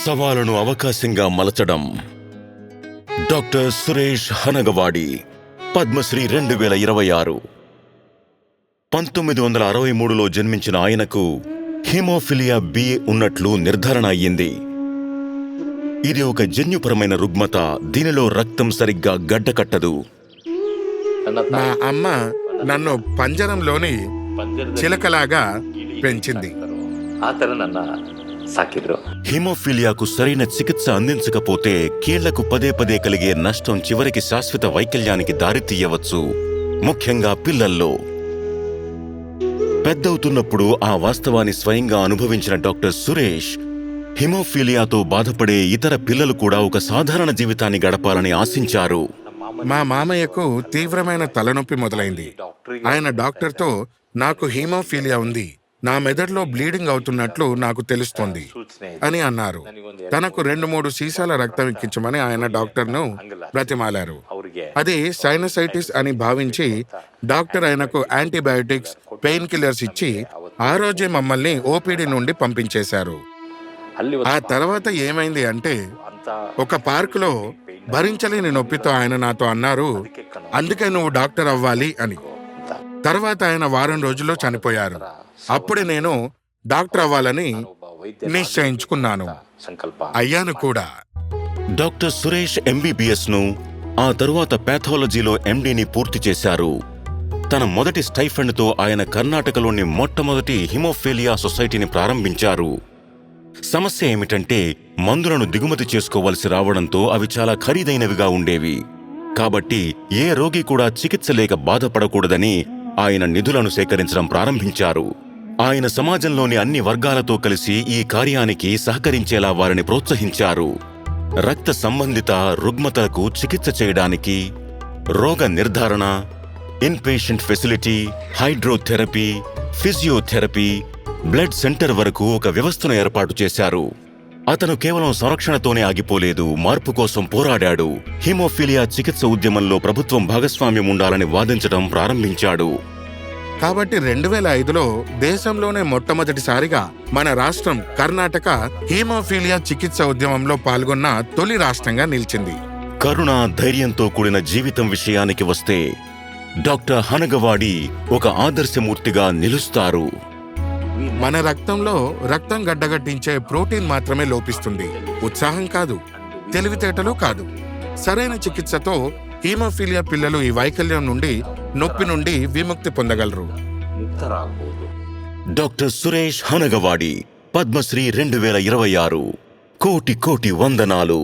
సవాలును అవకాశంగా మలచడం. డాక్టర్ సురేష్ హనగవాడి, పద్మశ్రీ 2026. 1963లో జన్మించిన ఆయనకు హిమోఫిలియా బి ఉన్నట్లు నిర్ధారణ అయ్యింది. ఇది ఒక జన్యుపరమైన రుగ్మత. దీనిలో రక్తం సరిగ్గా గడ్డకట్టదు. మా అమ్మ నన్ను పంజరంలోని చిలకలాగా పెంచింది. హిమోఫిలియాకు సరైన చికిత్స అందించకపోతే కీళ్లకు పదే పదే కలిగే నష్టం చివరికి శాశ్వత వైకల్యానికి దారితీయవచ్చు, ముఖ్యంగా పిల్లల్లో. పెద్దవుతున్నప్పుడు ఆ వాస్తవాన్ని స్వయంగా అనుభవించిన డాక్టర్ సురేష్ హిమోఫిలియాతో బాధపడే ఇతర పిల్లలు కూడా ఒక సాధారణ జీవితాన్ని గడపాలని ఆశించారు. మా మామయ్యకు తీవ్రమైన తలనొప్పి మొదలైంది. ఆయన డాక్టర్తో, నాకు హీమోఫీలియా ఉంది, నా మెదడులో బ్లీడింగ్ అవుతున్నట్లు నాకు తెలుస్తోంది అని అన్నారు. తనకు 2-3 సీసాల రక్తం ఎక్కించమని ఆయన డాక్టర్ను బ్రతిమాలారు. అది సైనసైటిస్ అని భావించి డాక్టర్ ఆయనకు యాంటీబయాటిక్స్, పెయిన్ కిల్లర్స్ ఇచ్చి ఆ రోజే మమ్మల్ని ఓపీడీ నుండి పంపించేశారు. ఆ తర్వాత ఏమైంది అంటే, ఒక పార్కులో భరించలేని నొప్పితో ఆయన నాతో అన్నారు, అందుకే నువ్వు డాక్టర్ అవ్వాలి అని. తర్వాత ఆయన వారం రోజుల్లో చనిపోయారు. అప్పుడే నేను డాక్టర్ అవ్వాలని నిశ్చయించుకున్నాను. అయ్యాను కూడా. డాక్టర్ సురేష్ ఎంబీబీఎస్ ను, ఆ తరువాత పాథాలజీలో ఎండీని పూర్తి చేశారు. తన మొదటి స్టైఫండ్తో ఆయన కర్ణాటకలోని మొట్టమొదటి హిమోఫిలియా సొసైటీని ప్రారంభించారు. సమస్య ఏమిటంటే, మందులను దిగుమతి చేసుకోవలసి రావడంతో అవి చాలా ఖరీదైనవిగా ఉండేవి. కాబట్టి ఏ రోగి కూడా చికిత్స లేక బాధపడకూడదని ఆయన నిధులను సేకరించడం ప్రారంభించారు. ఆయన సమాజంలోని అన్ని వర్గాలతో కలిసి ఈ కార్యానికి సహకరించేలా వారిని ప్రోత్సహించారు. రక్త సంబంధిత రుగ్మతలకు చికిత్స చేయడానికి రోగ నిర్ధారణ, inpatient facility, hydrotherapy, physiotherapy, blood centre వరకు ఒక వ్యవస్థను ఏర్పాటు చేశారు. అతను కేవలం సంరక్షణతోనే ఆగిపోలేదు, మార్పు కోసం పోరాడాడు. హిమోఫిలియా చికిత్స ఉద్యమంలో ప్రభుత్వం భాగస్వామ్యం ఉండాలని వాదించడం ప్రారంభించాడు. కాబట్టి 2005లో దేశంలోనే మొట్టమొదటిసారిగా మన రాష్ట్రం కర్ణాటక హీమోఫీలియా చికిత్స ఉద్యమంలో పాల్గొన్న తొలి రాష్ట్రంగా నిలిచింది. కరుణ, ధైర్యంతో కూడిన జీవితం విషయానికి వస్తే డాక్టర్ హనగవాడి ఒక ఆదర్శమూర్తిగా నిలుస్తారు. మన రక్తంలో రక్తం గడ్డగట్టించే ప్రోటీన్ మాత్రమే లోపిస్తుంది, ఉత్సాహం కాదు, తెలివితేటలు కాదు. సరైన చికిత్సతో హీమోఫీలియా పిల్లలు ఈ వైకల్యం నుండి, నొప్పి నుండి విముక్తి పొందగలరు. డాక్టర్ సురేష్ హనగవాడి, పద్మశ్రీ 2026. కోటి కోటి వందనాలు.